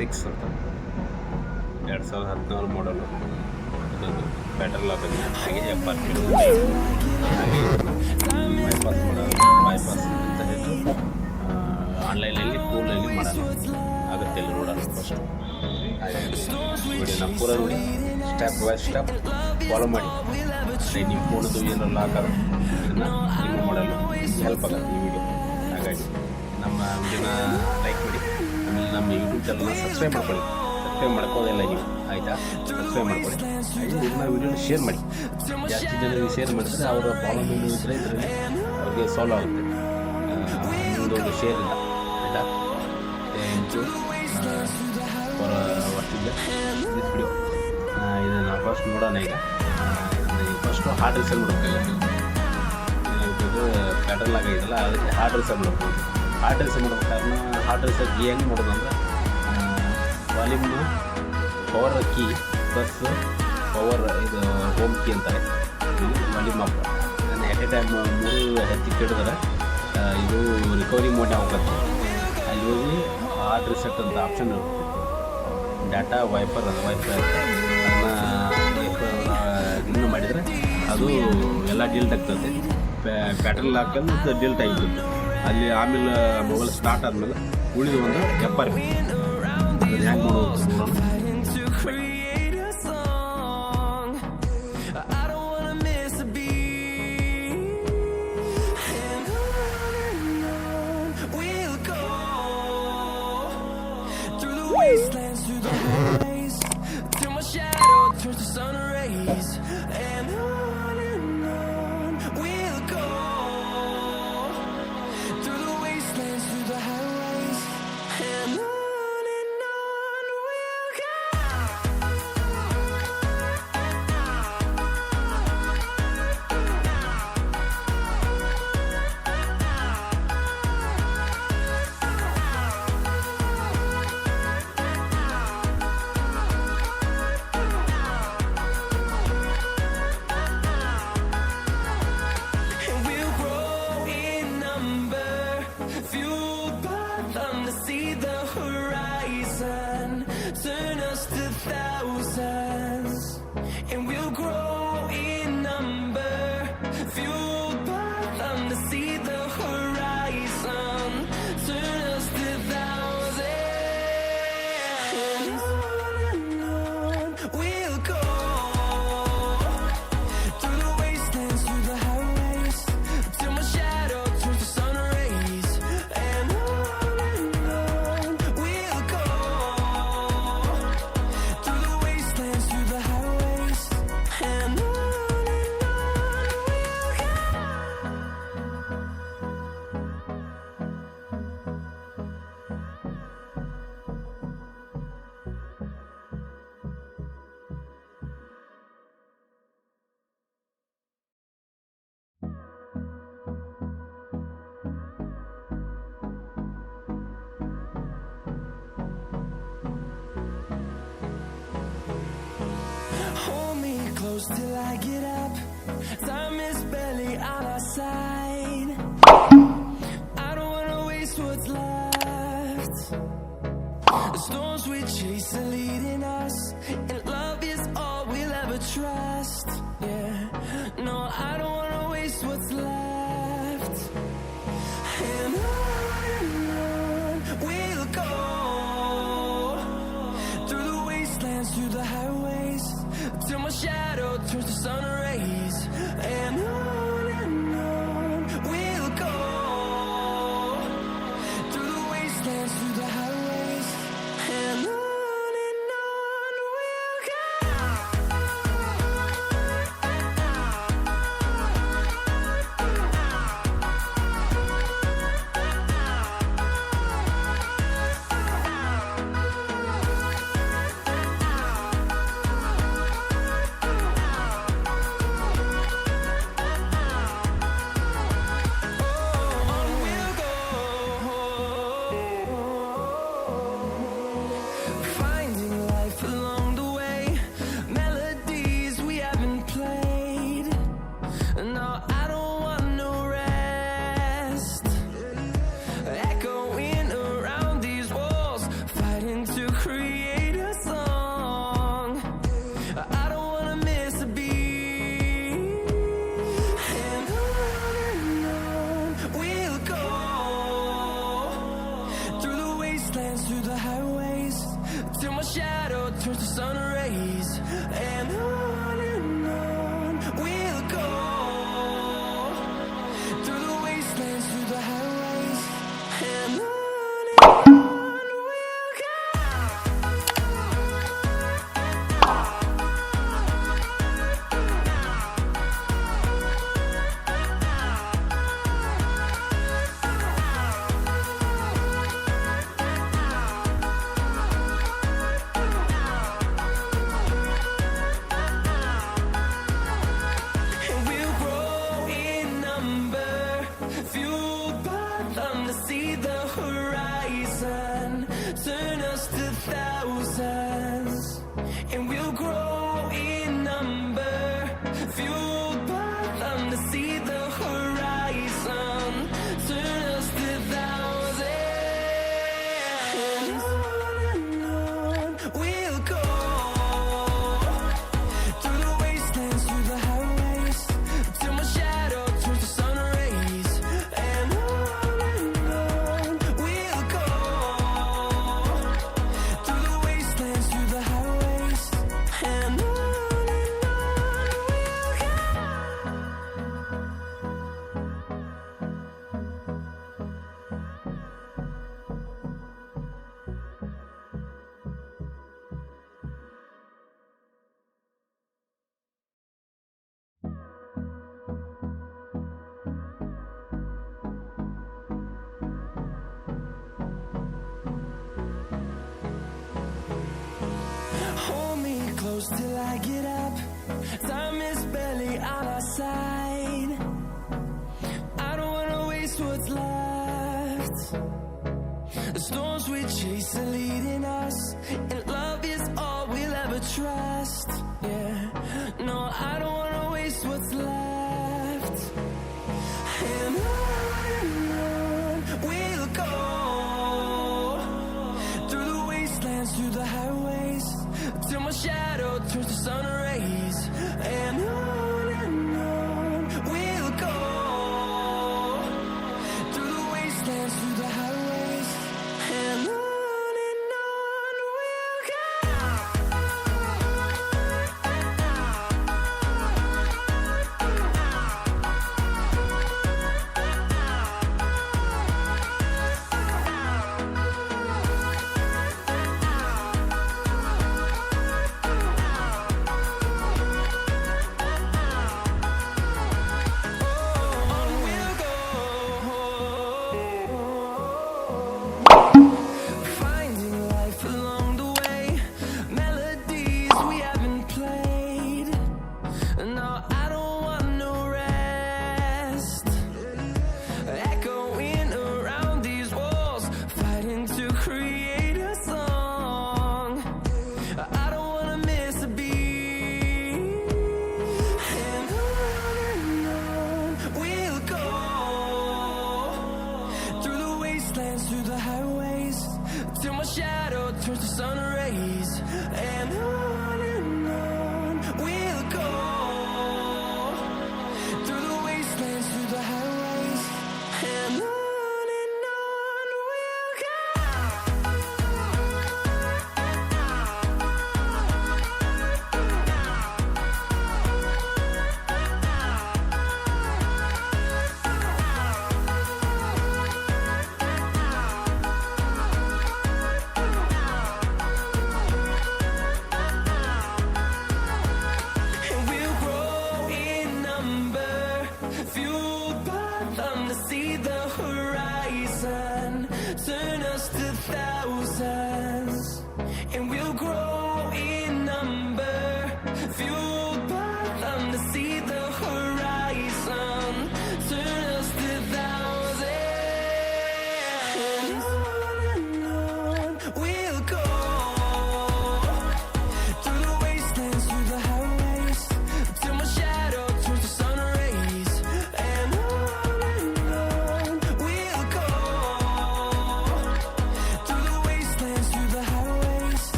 6 ಅಂತ 2016 ಮಾಡಲು ಇದೊಂದು ಪೆಟ್ರೋಲ್ ಲಾಕಲ್ಲಿ ಹಾಗೆ 70 ಕಿಲೋಮೀಟರ್ ಹಾಗೆ ಬೈಪಾಸ್ ಬೈಪಾಸ್ ಅಂತ ಹೇಳಿ ಆನ್ಲೈನಲ್ಲಿ ಫೋನಲ್ಲಿ ಮಾಡಲು ಆಗುತ್ತೆ ಇಲ್ಲಿ ನೋಡೋಣ ಫಸ್ಟು. ಹಾಗೆ ವಿಡಿಯೋನ ಪೂರ ನೋಡಿ ಸ್ಟೆಪ್ ಬೈ ಸ್ಟೆಪ್ ಫಾಲೋ ಮಾಡಿ. ನಿಮ್ಮ ಫೋನದು ಏನೆಲ್ಲ ಹಾಕೋದು ಇದನ್ನು ರಿಮೂವ್ ಮಾಡಲು ಹೆಲ್ಪ್ ಆಗುತ್ತೆ ಈ ವಿಡಿಯೋ. ಹಾಗಾಗಿ ನಮ್ಮ ವಿಡಿಯೋನ ಲೈಕ್ ಮಾಡಿ, ಆಮೇಲೆ ನಮ್ಮ ಯೂಟ್ಯೂಬ್ ಚಾನಲ್ನ ಸಬ್ಸ್ಕ್ರೈಬ್ ಮಾಡ್ಕೊಳ್ಳಿ. ಸಬ್ಸ್ಕ್ರೈಬ್ ಮಾಡ್ಕೋದಿಲ್ಲ ನೀವು, ಆಯಿತಾ? ಸಬ್ಸ್ಕ್ರೈಬ್ ಮಾಡ್ಕೊಳ್ಳಿ. ನಿಮ್ಮ ವಿಡಿಯೋನ ಶೇರ್ ಮಾಡಿ. ಜಾಸ್ತಿ ಜನರಿಗೆ ಶೇರ್ ಮಾಡಿದ್ರೆ ಅವರ ಪ್ರಾಬ್ಲಮ್ ಇದ್ದರೆ ಇದರಲ್ಲಿ ಅವ್ರಿಗೆ ಸಾಲ್ವ್ ಆಗುತ್ತೆ. ನಿಮ್ಮದು ಶೇರ್ ಇಲ್ಲ, ಆಯಿತಾ? Thank you for watching this video. ಇದನ್ನು ಫಸ್ಟ್ ನೋಡೋಣ. ಈಗ ಫಸ್ಟು ಹಾರ್ಡ್ ರಿಸೆಲ್ ಮಾಡಬೇಕಲ್ಲ, ಇದು ಪ್ಯಾಟರ್ನ್ ಆಗಿದೆಯಲ್ಲ, ಅದಕ್ಕೆ ಹಾರ್ಡ್ ರಿಸೆಲ್ ಮಾಡಬೇಕು. ಹಾರ್ಡ್ ರಿಸೆಲ್ ಮಾಡ್ಬೇಕಾದ್ರೆ ಹಾರ್ಡ್ ರಿಸೆಲ್ ಕೀ ಹೆಂಗೆ ಮಾಡೋದು ಅಂದರೆ ವಾಲ್ಯೂಮ್ನ ಪವರ್ ಕೀ ಪ್ಲಸ್ ಪವರ್ ಇದು ಹೋಮ್ ಕೀ ಅಂತಾರೆ. ವಾಲ್ಯೂಮ್ ಅಪ್ ನಾನು ಎಟ್ ಎ ಟೈಮ್ 3 ಹೆಚ್ಚಿಗೆ ಹಿಡಿದ್ರೆ ಇದು ರಿಕವರಿ ಮೋಡ್ ಹೋಗುತ್ತೆ. ಅಲ್ಲಿ ಹೋಗಿ ಹಾರ್ಡ್ ರಿಸೆಟ್ ಅಂತ ಆಪ್ಷನ್ ಇರುತ್ತೆ. ಡಾಟಾ ವೈಪರ್ ಅದನ್ನು ಇನ್ನೂ ಮಾಡಿದರೆ ಅದು ಎಲ್ಲ ಡಿಲ್ಟ್ ಆಗ್ತದೆ. ಪ್ಯಾಟ್ರನ್ ಹಾಕಂದು ಡಿಲ್ಟ್ ಆಗಿಬಿಡುತ್ತೆ ಅಲ್ಲಿ. ಆಮೇಲೆ ಮೊಬೈಲ್ ಸ್ಟಾರ್ಟ್ ಆದಮೇಲೆ ಉಳಿದು ಒಂದು ಎಪ್ಪರ್ ಅದನ್ನು ಹ್ಯಾಂಗೆ ಮಾಡೋದು ನೋಡೋಣ. Wastelands through the highways, till my shadow turns to sun rays, and on we'll go. Through the wastelands, through the highways, and on we'll go. See the horizon, turn us to thousands, and we'll grow in number, fueled by them to see the horizon, turn us to thousands, and on we'll go, through the wastelands, through the highways, till my shadow turns to sun rays, and hold me close till I get up. Time is barely on our side. I don't wanna waste what's left. The storms we chase are leading us, and love is all we'll ever trust. Yeah, no, I don't wanna waste what's left. And on we'll go, through the wastelands, through the highways, till my shadow turns to sun rays, and on we'll go, through the wastelands, through the highways, and on we'll go. shadow turns to sun rays, and on we'll go through the wastelands, through the highways, and on we'll go. And we'll grow in number, fueled by them to see the horizon, turn us to thousands. And we'll grow in number, fueled by them to see the horizon, turn us to thousands. And on we'll go through the wastelands, through the highways, till my shadow turns to sun rays, and on we'll go through the wastelands, through the highways, and on we'll go. Hold me close till I get up. Time is barely on our side. I don't wanna waste what's left. The storms we chase are leading us, and love is all we'll ever trust. Yeah, no, I don't wanna waste what's left. And on we'll go through the wastelands, through the highways, till my shadow turns to sun rays, and on we'll go through the wastelands, through the highways, and on we'll go.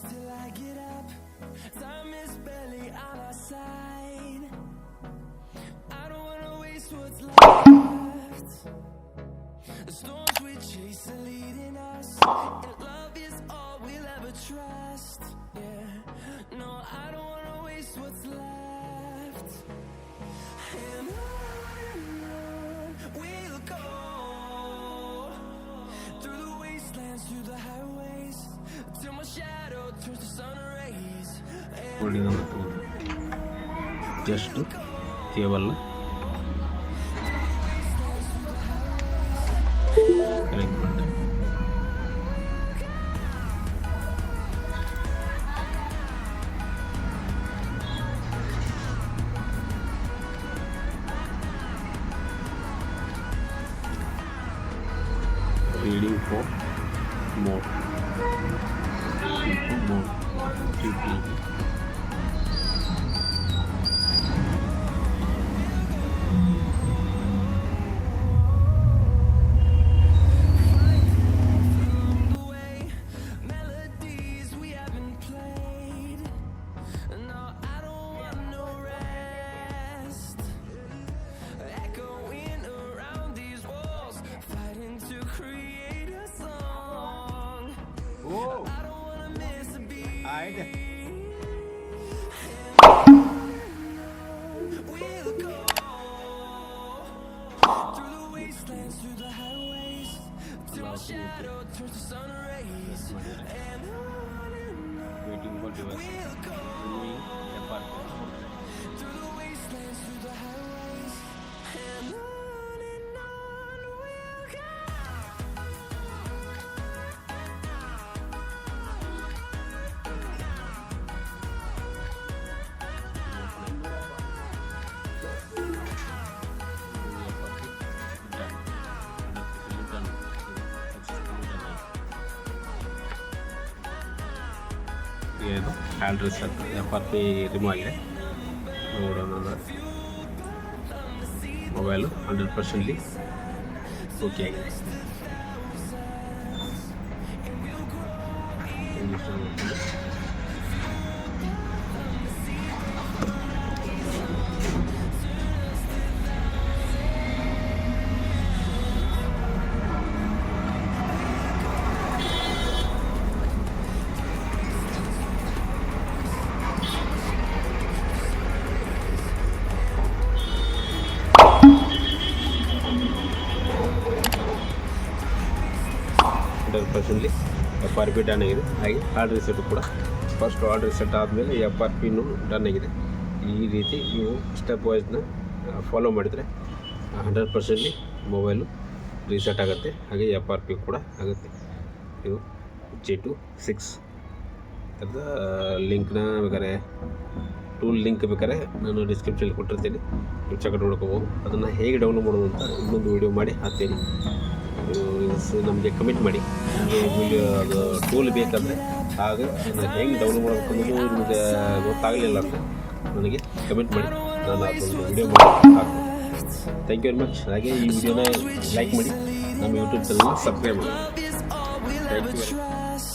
till I get up. Time is barely on our side. I don't wanna waste what's left. The storms we chase are leading us, and love is all we'll ever trust. Yeah, no, I don't wanna waste what's left. And on we'll go, through the wastelands, through the highways, till my shadow turns to sun rays. Cooling just ಕೇವಲ connect ಮಾಡಿದೆ. reading for more deeply. Melodies we haven't played. No, I don't want no rest. Echoing around these walls, fighting to create a song. I don't wanna miss a beat. We'll go through the wastelands, through the highways, till my shadow turns to sun rays. And on Waiting for device. we'll go through the wastelands, through the highways, and on we'll go. ಇದು hand reset FRP remove ಆಗಿದೆ. ನೋಡೋಣ, mobile 100% okay ಆಗಿದೆ. ಪರ್ಸೆಂಟ್ಲಿ FRP done ಆಗಿದೆ. ಹಾಗೆ hard reset ಕೂಡ first hard reset ಆದಮೇಲೆ FRPನೂ done ಆಗಿದೆ. ಈ ರೀತಿ ನೀವು ಸ್ಟೆಪ್ ವೈಸ್ನ ಫಾಲೋ ಮಾಡಿದರೆ 100% ಮೊಬೈಲು ರೀಸೆಟ್ ಆಗುತ್ತೆ. ಹಾಗೆ FRP ಕೂಡ ಆಗುತ್ತೆ. ಇದು J26 ಅದರ ಲಿಂಕ್ನ ಬೇಕಾದ್ರೆ ಟೂಲ್ ಲಿಂಕ್ ಬೇಕಾದ್ರೆ ನಾನು ಡಿಸ್ಕ್ರಿಪ್ಷನಲ್ಲಿ ಕೊಟ್ಟಿರ್ತೀನಿ, ನೀವು ಚೆಕ್ ನೋಡ್ಕೋಬೋದು. ಅದನ್ನು ಹೇಗೆ ಡೌನ್ಲೋಡ್ ಮಾಡೋದು ಅಂತ ಇನ್ನೊಂದು ವೀಡಿಯೋ ಮಾಡಿ ಹಾಕ್ತೀನಿ. ನಮಗೆ ಕಮೆಂಟ್ ಮಾಡಿ, ನಿಮಗೆ ವಿಡಿಯೋ ಅದು ಟೂಲ್ ಬೇಕಂದರೆ ಆಗ ಅದನ್ನು ಹೆಂಗೆ ಡೌನ್ಲೋಡ್ ಮಾಡಬೇಕು ಅನ್ನೋದು ನಿಮಗೆ ಗೊತ್ತಾಗಲಿಲ್ಲ ಅಂದರೆ ನನಗೆ ಕಮೆಂಟ್ ಮಾಡಿ, ನಾನು ಅದೊಂದು ವಿಡಿಯೋ ಮಾಡಿ ಹಾಕ್ತೀನಿ. Thank you very much. ಹಾಗೆ ಈ ವಿಡಿಯೋನ ಲೈಕ್ ಮಾಡಿ, ನಮ್ಮ ಯೂಟ್ಯೂಬ್ ಚಾನಲ್ನ ಸಬ್ಸ್ಕ್ರೈಬ್ ಮಾಡಿ. Thank you very much.